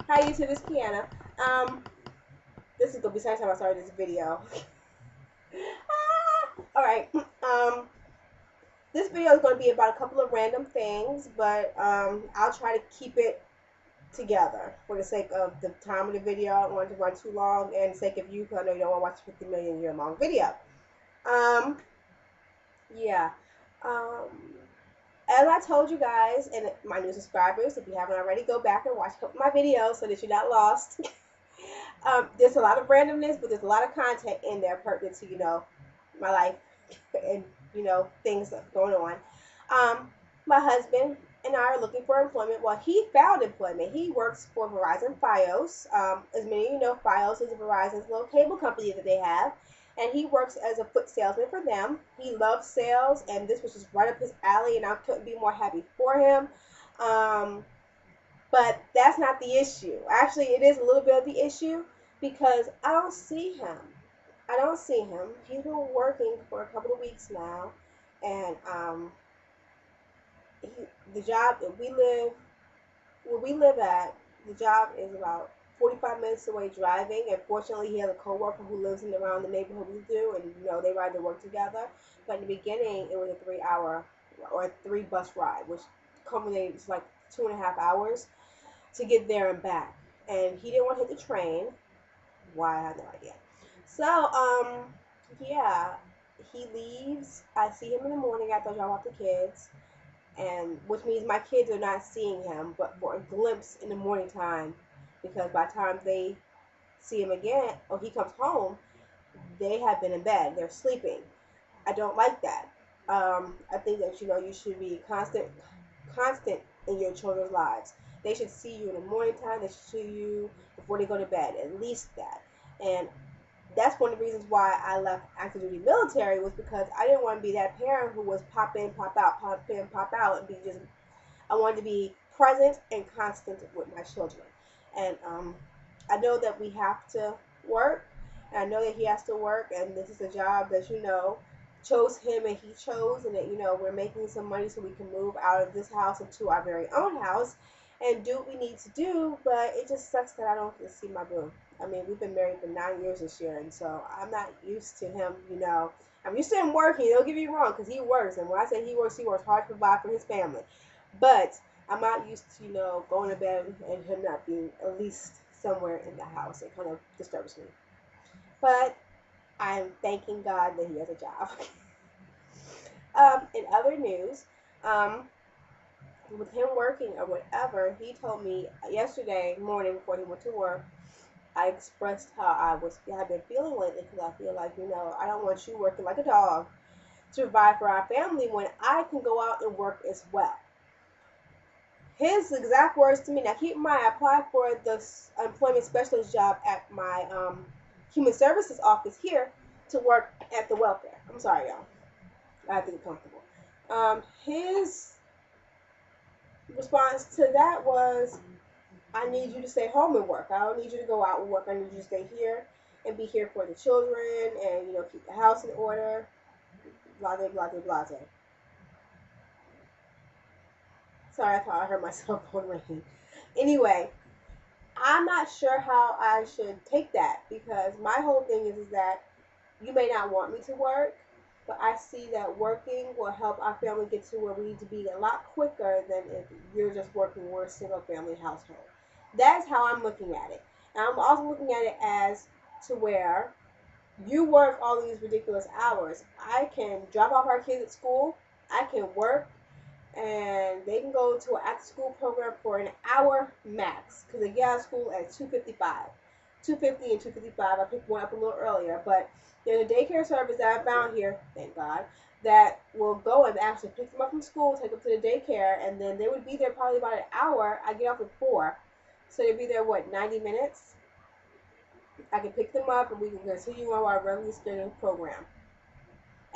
Hi YouTube, it's Kiana. This is gonna be the second time I started this video. Alright. This video is gonna be about a couple of random things, but I'll try to keep it together for the sake of the time of the video. I don't want it to run too long, and the sake of you, because I know you don't want to watch a 50 million year long video. Um, yeah. Um, as I told you guys and my new subscribers, if you haven't already, go back and watch a couple of my videos so that you're not lost. There's a lot of randomness, but there's a lot of content in there pertinent to, my life and, things going on. My husband and I are looking for employment. Well, he found employment. He works for Verizon Fios. As many of you know, Fios is Verizon's little cable company that they have. And he works as a foot salesman for them. He loves sales, and this was just right up his alley, and I couldn't be more happy for him. But that's not the issue. Actually, it is a little bit of the issue because I don't see him. I don't see him. He's been working for a couple of weeks now, and he, the job that we live, where we live at, the job is about 45 minutes away driving. And fortunately, he has a coworker who lives in around the neighborhood we do, and they ride to work together. But in the beginning, it was a 3 hour or a 3 bus ride, which culminated to like 2.5 hours to get there and back. And he didn't want to hit the train. Why, I have no idea. So, yeah, he leaves. I see him in the morning after I drop off the kids, and which means my kids are not seeing him, but for a glimpse in the morning time, because by the time they see him again, or he comes home, they have been in bed. They're sleeping. I don't like that. I think that you should be constant in your children's lives. They should see you in the morning time. They should see you before they go to bed. At least that. And that's one of the reasons why I left active duty military, was because I didn't want to be that parent who was pop in, pop out, pop in, pop out, and be just. I wanted to be present and constant with my children. And I know that we have to work. And I know that he has to work, and this is a job that chose him, and he chose, and that we're making some money so we can move out of this house into our very own house and do what we need to do. But it just sucks that I don't get to see my boo. I mean, we've been married for 9 years this year, and so I'm not used to him. I'm used to him working. Don't get me wrong, because he works, and when I say he works hard to provide for his family. But I'm not used to going to bed and him not being at least somewhere in the house. It kind of disturbs me. But I'm thanking God that he has a job. In other news, with him working or whatever, he told me yesterday morning before he went to work, I expressed how I've been feeling lately, because I feel like, I don't want you working like a dog to provide for our family when I can go out and work as well. His exact words to me. Now, keep in mind, I applied for this employment specialist job at my human services office here to work at the welfare. I'm sorry, y'all. I have to get comfortable. His response to that was, I need you to stay home and work. I don't need you to go out and work. I need you to stay here and be here for the children and, keep the house in order. Blah, blah, blah, blah, blah. Sorry, I thought I heard my cell phone ringing. Anyway, I'm not sure how I should take that, because my whole thing is that you may not want me to work, but I see that working will help our family get to where we need to be a lot quicker than if you're just working. We're a single family household. That's how I'm looking at it. And I'm also looking at it as to where you work all these ridiculous hours. I can drop off our kids at school. I can work, and they can go to an after school program for an hour max, because they get out of school at 2:55. 2:50 and 2:55. I picked one up a little earlier, but there's a daycare service that I found here, thank God, that will go and actually pick them up from school, take them to the daycare, and then they would be there probably about an hour. I get off at 4, so they'd be there, 90 minutes? I can pick them up, and we can continue on our regularly scheduled program.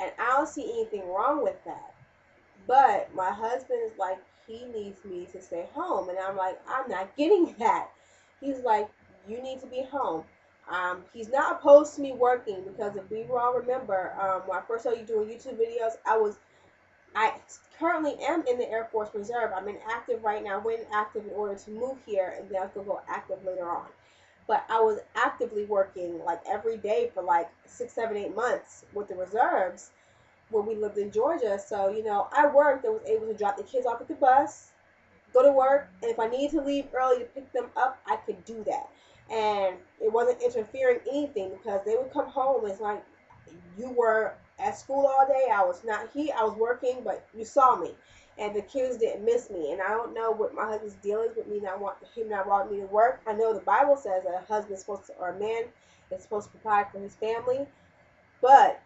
And I don't see anything wrong with that. But my husband is like, he needs me to stay home. And I'm like, I'm not getting that. He's like, you need to be home. He's not opposed to me working, because if we all remember, when I first started doing YouTube videos, I was I currently am in the Air Force Reserve. I'm inactive right now. I went inactive in order to move here, and then I could go active later on. But I was actively working like every day for like 6, 7, 8 months with the reserves when we lived in Georgia. So, I worked and was able to drop the kids off at the bus, go to work, and if I needed to leave early to pick them up, I could do that. And it wasn't interfering anything because they would come home. It's like you were at school all day. I was not here. I was working, but you saw me. And the kids didn't miss me. And I don't know what my husband's deal is with me not want him not wanting me to work. I know the Bible says that a husband's supposed to, or a man is supposed to provide for his family. But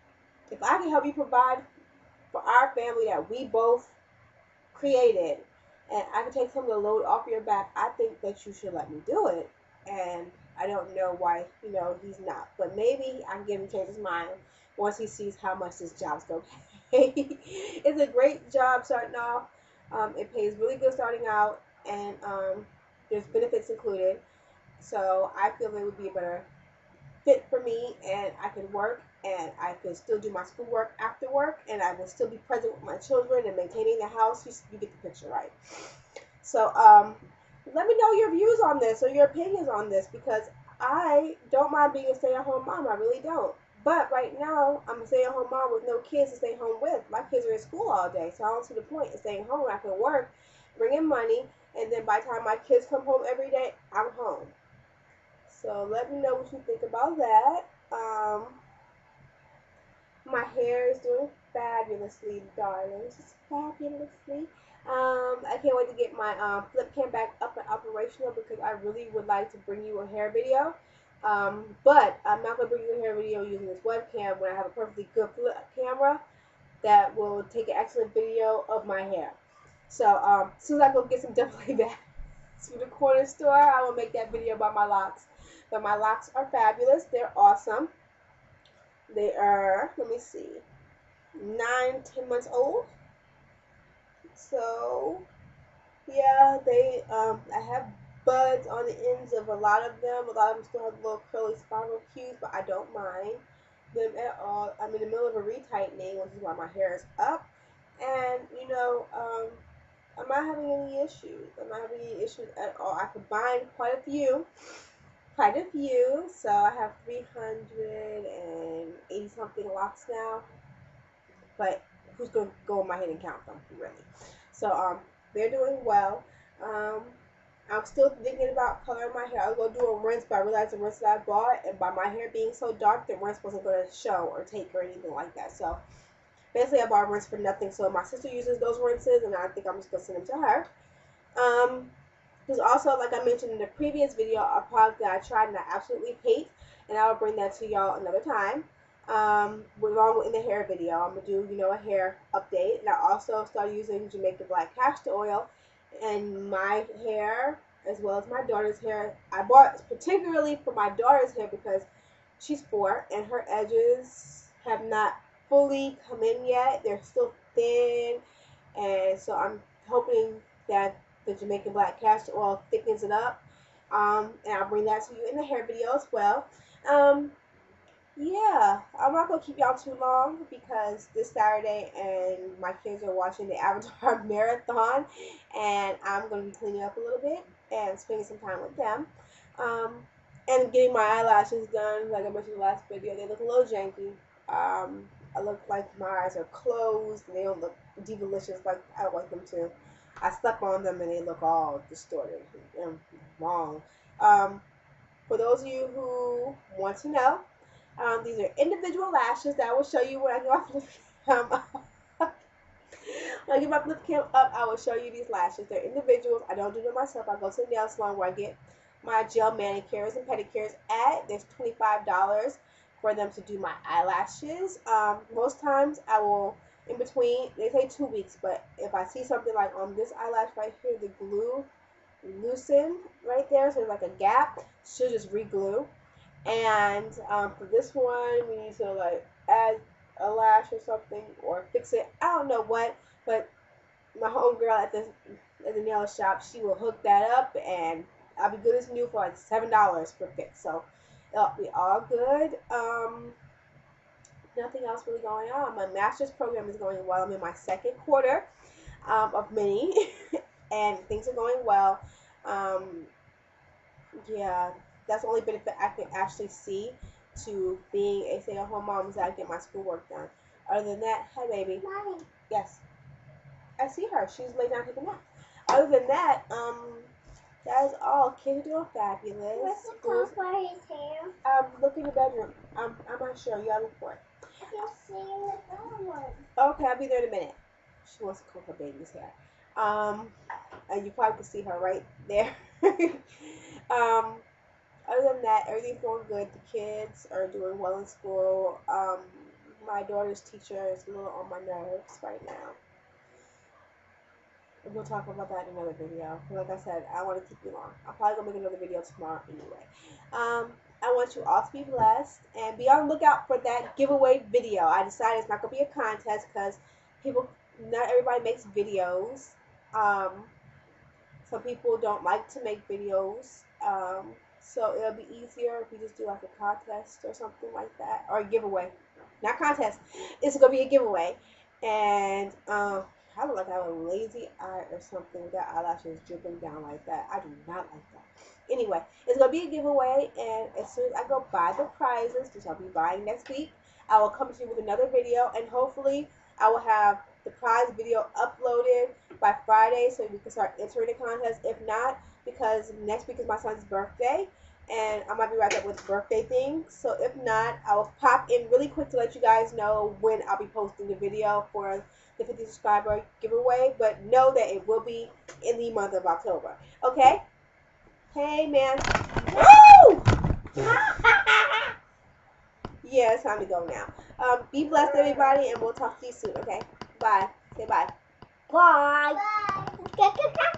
if I can help you provide for our family that we both created, and I can take some of the load off your back, I think that you should let me do it. And I don't know why, he's not. But maybe I can get him to change his mind once he sees how much this job's going to pay. It's a great job starting off. It pays really good starting out, and there's benefits included. So I feel it would be a better fit for me, and I can work, and I can still do my schoolwork after work, and I will still be present with my children and maintaining the house. You get the picture, right? So let me know your views on this or your opinions on this, because I don't mind being a stay-at-home mom. I really don't. But right now, I'm a stay-at-home mom with no kids to stay home with. My kids are in school all day, so I don't see the point in staying home. I can work, bring in money, and then by the time my kids come home every day, I'm home. So let me know what you think about that. My hair is doing fabulously, darlings. Just fabulously. I can't wait to get my flip cam back up and operational, because I really would like to bring you a hair video. But I'm not going to bring you a hair video using this webcam when I have a perfectly good flip camera that will take an excellent video of my hair. So as soon as I go get some definitely back to the corner store, I will make that video about my locks. But my locks are fabulous. They're awesome. They are, let me see, 9, 10 months old. So yeah, I have buds on the ends of a lot of them. A lot of them still have little curly spiral cues, but I don't mind them at all. I'm in the middle of a retightening, which is why my hair is up. And I'm not having any issues. I'm not having any issues at all. I combined quite a few. So I have 380 something locks now. But who's going to go in my head and count them, really? So they're doing well. I'm still thinking about coloring my hair. I was going to do a rinse, but I realized the rinse that I bought, and by my hair being so dark, the rinse wasn't going to show or take or anything like that. So basically, I bought a rinse for nothing. So my sister uses those rinses, and I think I'm just going to send them to her. There's also, like I mentioned in the previous video, a product that I tried and I absolutely hate, and I will bring that to y'all another time. Along with in the hair video, I'm gonna do a hair update, and I also started using Jamaican black castor oil in my hair as well as my daughter's hair. I bought particularly for my daughter's hair because she's 4 and her edges have not fully come in yet. They're still thin, and so I'm hoping that the Jamaican black castor oil thickens it up. And I'll bring that to you in the hair video as well. Yeah, I'm not gonna keep y'all too long because this Saturday and my kids are watching the Avatar marathon, and I'm gonna be cleaning up a little bit and spending some time with them. Um, and getting my eyelashes done, like I mentioned in the last video, they look a little janky. I look like my eyes are closed and they don't look delicious like I like them to. I slept on them and they look all distorted and wrong. Um, for those of you who want to know, these are individual lashes that I will show you when I get my flip cam up. When I get my flip cam up, I will show you these lashes. They're individuals. I don't do them myself. I go to the nail salon where I get my gel manicures and pedicures at. There's $25 for them to do my eyelashes. Most times I will, in between, they say 2 weeks, but if I see something like on this eyelash right here, the glue loosened right there, so there's like a gap, she'll just re-glue. And for this one, we need to like add a lash or something or fix it. I don't know what, but my homegirl at the nail shop, she will hook that up, and I'll be good as new for like $7 per fix. So it'll be all good. nothing else really going on. My master's program is going well. I'm in my second quarter of mini, and things are going well. Um, yeah, that's the only benefit I can actually see to being a stay-at-home mom is that I get my schoolwork done. Other than that, hi baby. Mommy. Yes, I see her. She's laid down taking a nap. Other than that, that is all. Kids are doing fabulous. What's the top for his hair? Look in the bedroom. I'm not sure. You gotta look for it. I can see the other one. Okay, I'll be there in a minute. She wants to comb her baby's hair. And you probably can see her right there. um, Other than that, everything's going good. The kids are doing well in school. My daughter's teacher is a little on my nerves right now. We'll talk about that in another video. Like I said, I want to keep you long. I'm probably gonna make another video tomorrow anyway. I want you all to be blessed and be on the lookout for that giveaway video. I decided it's not gonna be a contest because not everybody makes videos. Some people don't like to make videos. So it'll be easier if we just do like a contest or something like that, or a giveaway. Not contest. It's gonna be a giveaway, and I look like I have a lazy eye or something with that eyelashes dripping down like that. I do not like that. Anyway, it's gonna be a giveaway, and as soon as I go buy the prizes, which I'll be buying next week, I will come to you with another video, and hopefully I will have the prize video uploaded by Friday so we can start entering the contest. If not, because next week is my son's birthday and I might be wrapped up with birthday things. So if not, I will pop in really quick to let you guys know when I'll be posting the video for the 50 subscriber giveaway. But know that it will be in the month of October. Okay? Hey, man. Woo! Yeah, it's time to go now. Be blessed, everybody, and we'll talk to you soon, okay? Bye. Say bye. Bye. Bye.